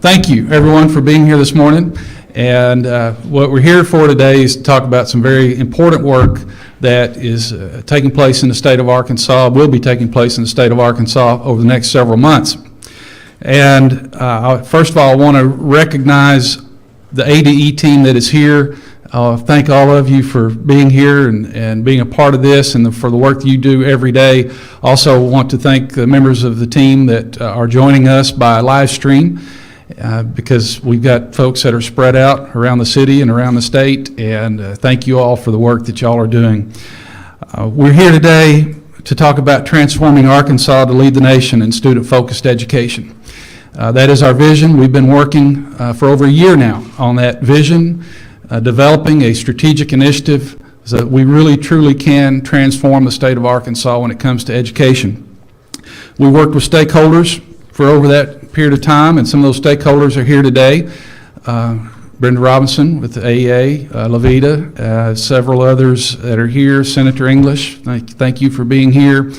Thank you, everyone, for being here this morning. And what we're here for today is to talk about some very important work that is taking place in the state of Arkansas, will be taking place in the state of Arkansas over the next several months. And first of all, I want to recognize the ADE team that is here. Thank all of you for being here and being a part of this and for the work that you do every day. Also want to thank the members of the team that are joining us by live stream because we've got folks that are spread out around the city and around the state, and thank you all for the work that y'all are doing. We're here today to talk about transforming Arkansas to lead the nation in student-focused education. That is our vision. We've been working for over a year now on that vision, developing a strategic initiative so that we really truly can transform the state of Arkansas when it comes to education. We worked with stakeholders for over that period of time, and some of those stakeholders are here today. Brenda Robinson with the AEA, Levita, several others that are here, Senator English, thank you for being here.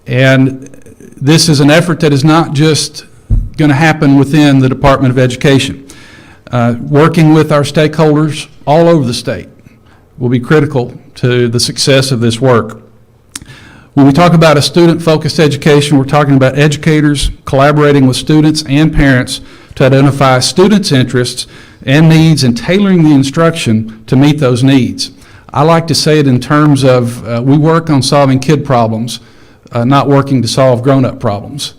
And this is an effort that is not just going to happen within the Department of Education. Working with our stakeholders all over the state will be critical to the success of this work. When we talk about a student-focused education, we're talking about educators collaborating with students and parents to identify students' interests and needs and tailoring the instruction to meet those needs. I like to say it in terms of we work on solving kid problems, not working to solve grown-up problems.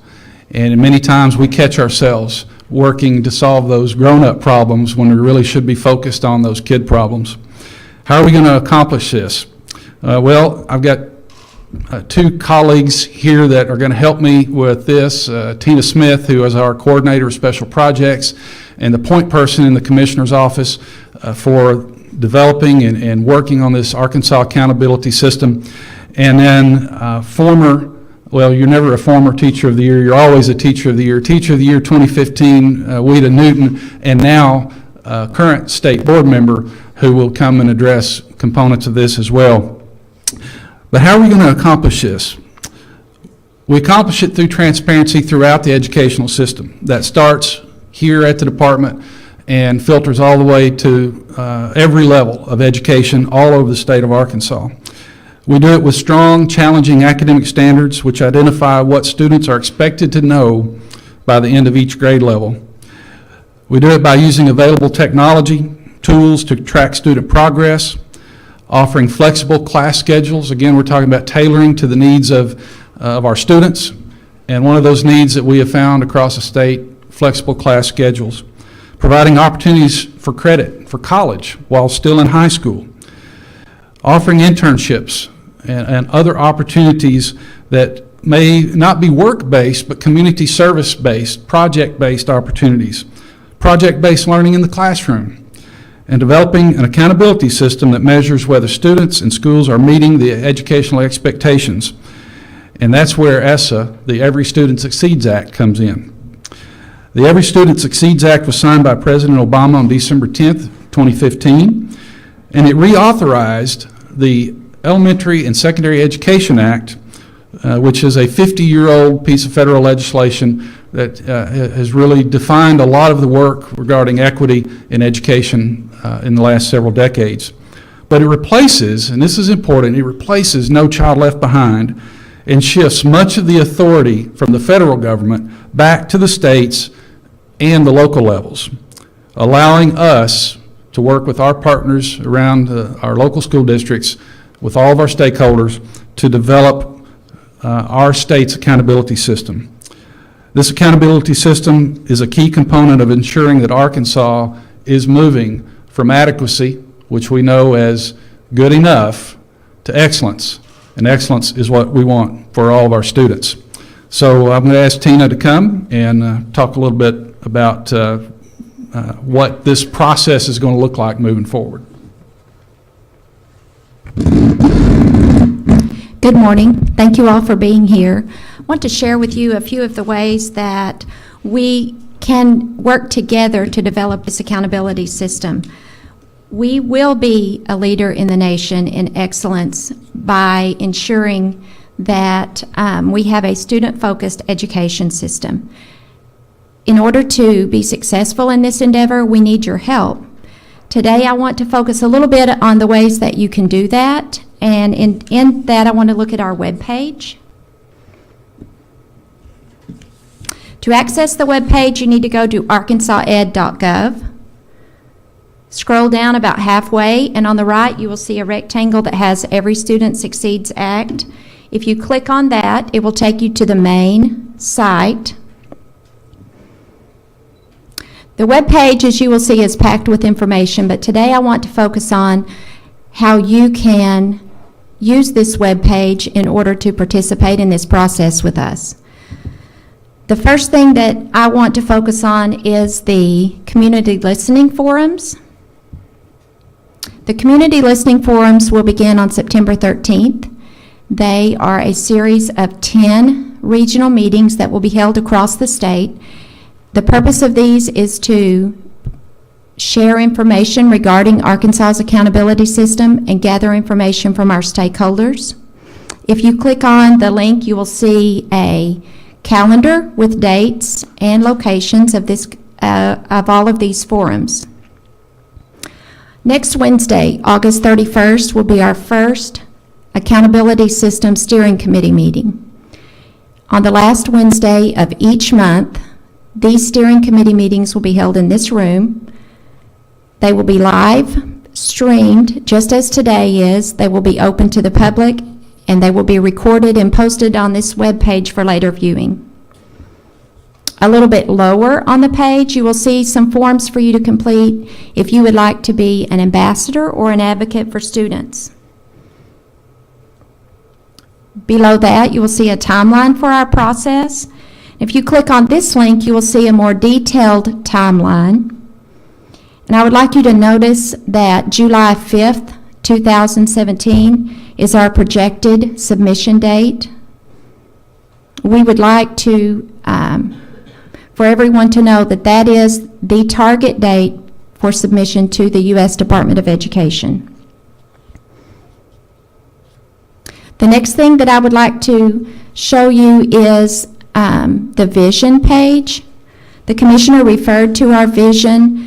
And many times we catch ourselves working to solve those grown-up problems when we really should be focused on those kid problems. How are we going to accomplish this? Well, I've got two colleagues here that are going to help me with this. Tina Smith, who is our coordinator of special projects and the point person in the commissioner's office for developing and working on this Arkansas accountability system. And then well, you're never a former Teacher of the Year, you're always a Teacher of the Year. Teacher of the Year 2015, Weta Newton, and now current state board member who will come and address components of this as well. But how are we going to accomplish this? We accomplish it through transparency throughout the educational system. That starts here at the department and filters all the way to every level of education all over the state of Arkansas. We do it with strong, challenging academic standards which identify what students are expected to know by the end of each grade level. We do it by using available technology, tools to track student progress, offering flexible class schedules. Again, we're talking about tailoring to the needs of our students, and one of those needs that we have found across the state, flexible class schedules. Providing opportunities for credit for college while still in high school. Offering internships and other opportunities that may not be work-based, but community service-based, project-based opportunities. Project-based learning in the classroom. And developing an accountability system that measures whether students and schools are meeting the educational expectations. And that's where Essa, the Every Student Succeeds Act, comes in. The Every Student Succeeds Act was signed by President Obama on December 10th, 2015, and it reauthorized the Elementary and Secondary Education Act, which is a 50-year-old piece of federal legislation that has really defined a lot of the work regarding equity in education in the last several decades. But it replaces, and this is important, it replaces No Child Left Behind and shifts much of the authority from the federal government back to the states and the local levels, allowing us to work with our partners around our local school districts, with all of our stakeholders, to develop our state's accountability system. This accountability system is a key component of ensuring that Arkansas is moving from adequacy, which we know as good enough, to excellence. And excellence is what we want for all of our students. So I'm going to ask Tina to come and talk a little bit about what this process is going to look like moving forward. Good morning. Thank you all for being here. I want to share with you a few of the ways that we can work together to develop this accountability system. We will be a leader in the nation in excellence by ensuring that we have a student-focused education system. In order to be successful in this endeavor, we need your help. Today, I want to focus a little bit on the ways that you can do that, and in that, I want to look at our webpage. To access the webpage, you need to go to arkansased.gov. Scroll down about halfway, and on the right, you will see a rectangle that has Every Student Succeeds Act. If you click on that, it will take you to the main site. The web page, as you will see, is packed with information, but today I want to focus on how you can use this web page in order to participate in this process with us. The first thing that I want to focus on is the community listening forums. The community listening forums will begin on September 13th. They are a series of 10 regional meetings that will be held across the state. The purpose of these is to share information regarding Arkansas's accountability system and gather information from our stakeholders. If you click on the link, you will see a calendar with dates and locations of all of these forums. Next Wednesday, August 31st, will be our first Accountability System Steering Committee meeting. On the last Wednesday of each month, these steering committee meetings will be held in this room. They will be live streamed, just as today is. They will be open to the public, and they will be recorded and posted on this web page for later viewing. A little bit lower on the page, you will see some forms for you to complete if you would like to be an ambassador or an advocate for students. Below that, you will see a timeline for our process. If you click on this link, you will see a more detailed timeline. And I would like you to notice that July 5th, 2017 is our projected submission date. We would like to, for everyone to know that that is the target date for submission to the U.S. Department of Education. The next thing that I would like to show you is the vision page. The commissioner referred to our vision.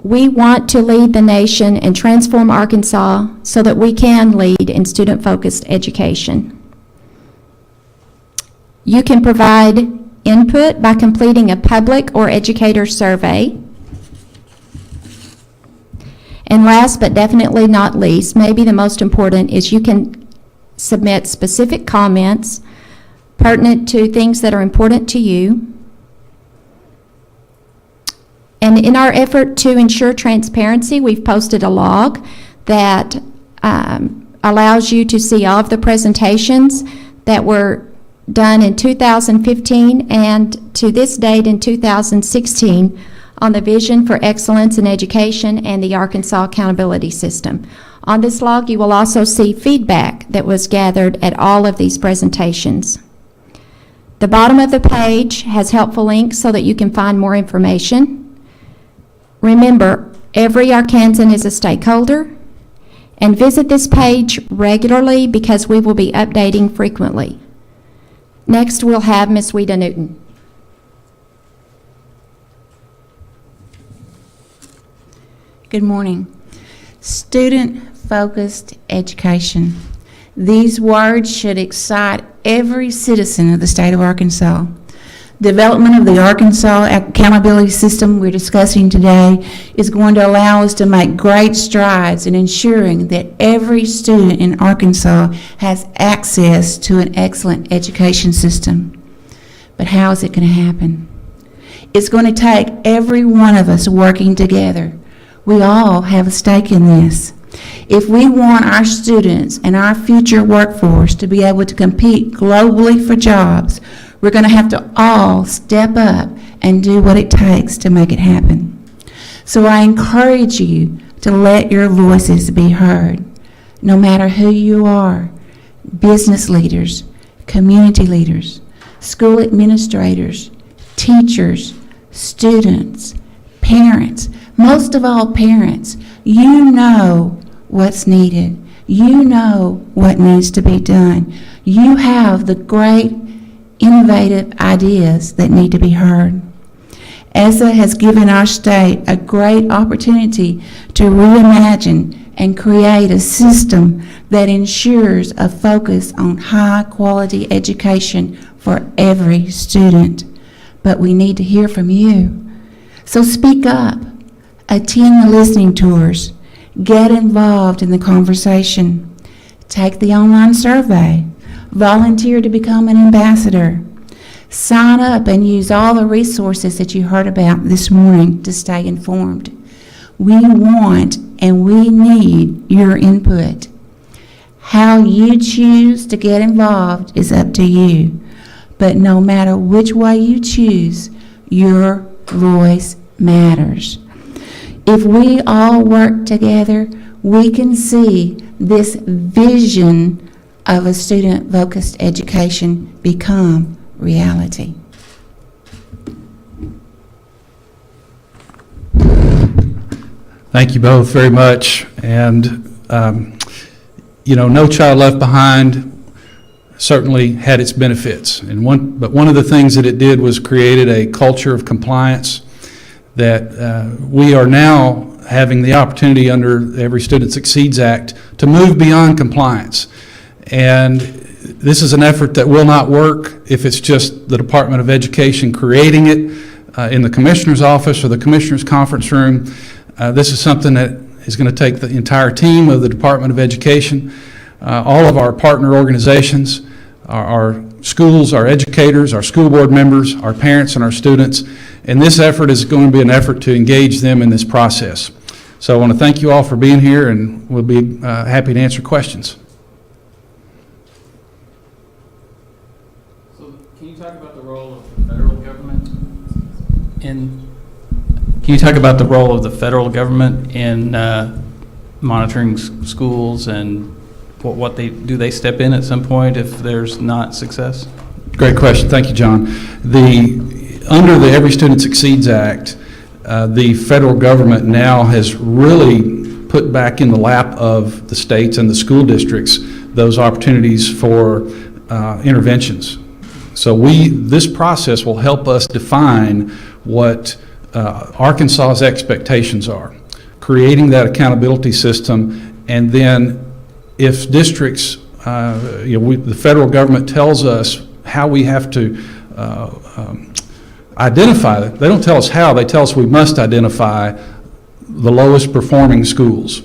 We want to lead the nation and transform Arkansas so that we can lead in student-focused education. You can provide input by completing a public or educator survey. And last but definitely not least, maybe the most important, is you can submit specific comments pertinent to things that are important to you. And in our effort to ensure transparency, we've posted a log that allows you to see all of the presentations that were done in 2015 and to this date in 2016 on the vision for excellence in education and the Arkansas accountability system. On this log, you will also see feedback that was gathered at all of these presentations. The bottom of the page has helpful links so that you can find more information. Remember, every Arkansan is a stakeholder, and visit this page regularly because we will be updating frequently. Next, we'll have Ms. Weta Newton. Good morning. Student-focused education. These words should excite every citizen of the state of Arkansas. Development of the Arkansas accountability system we're discussing today is going to allow us to make great strides in ensuring that every student in Arkansas has access to an excellent education system. But how is it going to happen? It's going to take every one of us working together. We all have a stake in this. If we want our students and our future workforce to be able to compete globally for jobs, we're going to have to all step up and do what it takes to make it happen. So I encourage you to let your voices be heard, no matter who you are: business leaders, community leaders, school administrators, teachers, students, parents. Most of all, parents. You know what's needed. You know what needs to be done. You have the great innovative ideas that need to be heard. Essa has given our state a great opportunity to reimagine and create a system that ensures a focus on high-quality education for every student. But we need to hear from you. So speak up, attend the listening tours, get involved in the conversation, take the online survey, volunteer to become an ambassador, sign up and use all the resources that you heard about this morning to stay informed. We want and we need your input. How you choose to get involved is up to you. But no matter which way you choose, your voice matters. If we all work together, we can see this vision of a student-focused education become reality. Thank you both very much. And, No Child Left Behind certainly had its benefits. But one of the things that it did was created a culture of compliance that we are now having the opportunity under the Every Student Succeeds Act to move beyond compliance. And this is an effort that will not work if it's just the Department of Education creating it in the Commissioner's office or the Commissioner's conference room. This is something that is going to take the entire team of the Department of Education, all of our partner organizations, our schools, our educators, our school board members, our parents, and our students. And this effort is going to be an effort to engage them in this process. So I want to thank you all for being here, and we'll be happy to answer questions. So can you talk about the role of the federal government Can you talk about the role of the federal government in monitoring schools, and what they step in at some point if there's not success? Great question. Thank you, John. Under the Every Student Succeeds Act, the federal government now has really put back in the lap of the states and the school districts those opportunities for interventions. So this process will help us define what Arkansas's expectations are, creating that accountability system, and then if districts, the federal government tells us how we have to identify it. They don't tell us how, they tell us we must identify the lowest performing schools.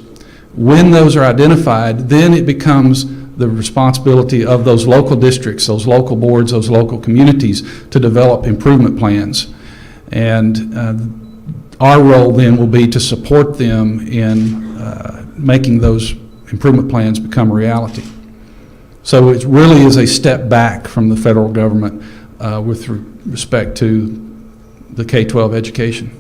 When those are identified, then it becomes the responsibility of those local districts, those local boards, those local communities to develop improvement plans. And our role then will be to support them in making those improvement plans become reality. So it really is a step back from the federal government with respect to the K-12 education.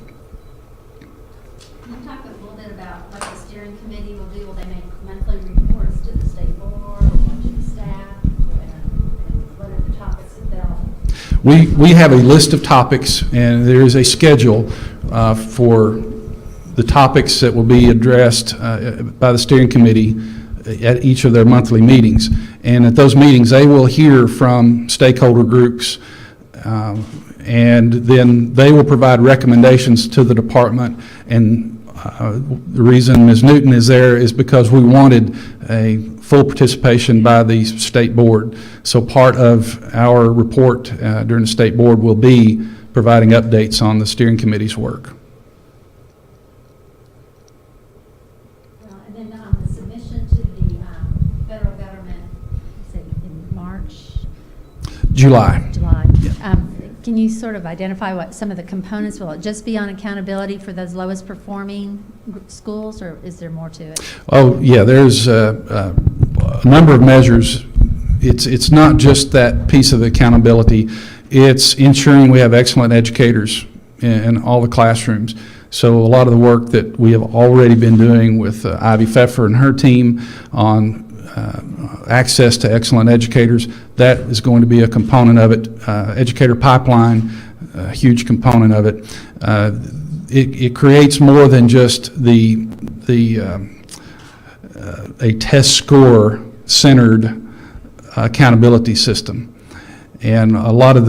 Can you talk a little bit about what the steering committee will do? Will they make monthly reports to the state board or to the staff? And what are the topics that they'll... We have a list of topics, and there is a schedule for the topics that will be addressed by the steering committee at each of their monthly meetings. And at those meetings, they will hear from stakeholder groups, and then they will provide recommendations to the department. And the reason Ms. Newton is there is because we wanted a full participation by the state board. So part of our report during the state board will be providing updates on the steering committee's work. And then the submission to the federal government, say in March? July. Yeah. Can you sort of identify what some of the components, will it just be on accountability for those lowest performing schools, or is there more to it? Oh, yeah, there's a number of measures. It's not just that piece of accountability. It's ensuring we have excellent educators in all the classrooms. So a lot of the work that we have already been doing with Ivy Pfeffer and her team on access to excellent educators, that is going to be a component of it. Educator pipeline, a huge component of it. It creates more than just a test score centered accountability system. And a lot of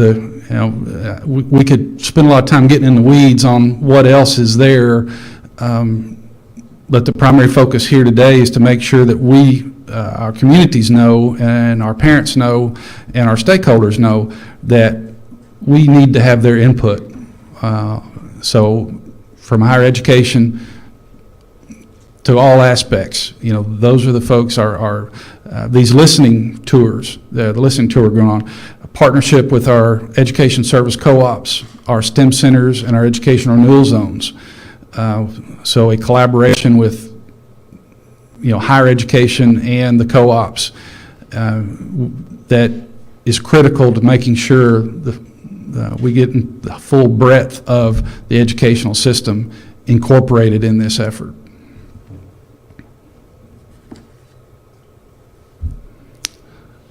we could spend a lot of time getting in the weeds on what else is there, but the primary focus here today is to make sure that our communities know, and our parents know, and our stakeholders know that we need to have their input. So from higher education to all aspects, those are the folks, these listening tours, the listening tour going on, a partnership with our education service co-ops, our STEM centers, and our education renewal zones. So a collaboration with higher education and the co-ops that is critical to making sure we get the full breadth of the educational system incorporated in this effort.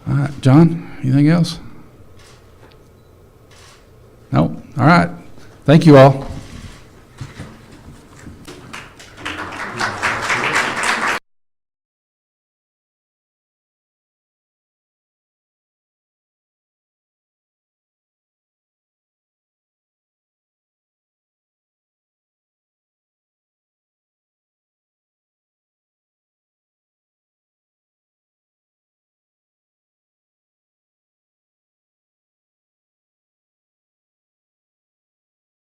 All right, John, anything else? No? All right. Thank you all.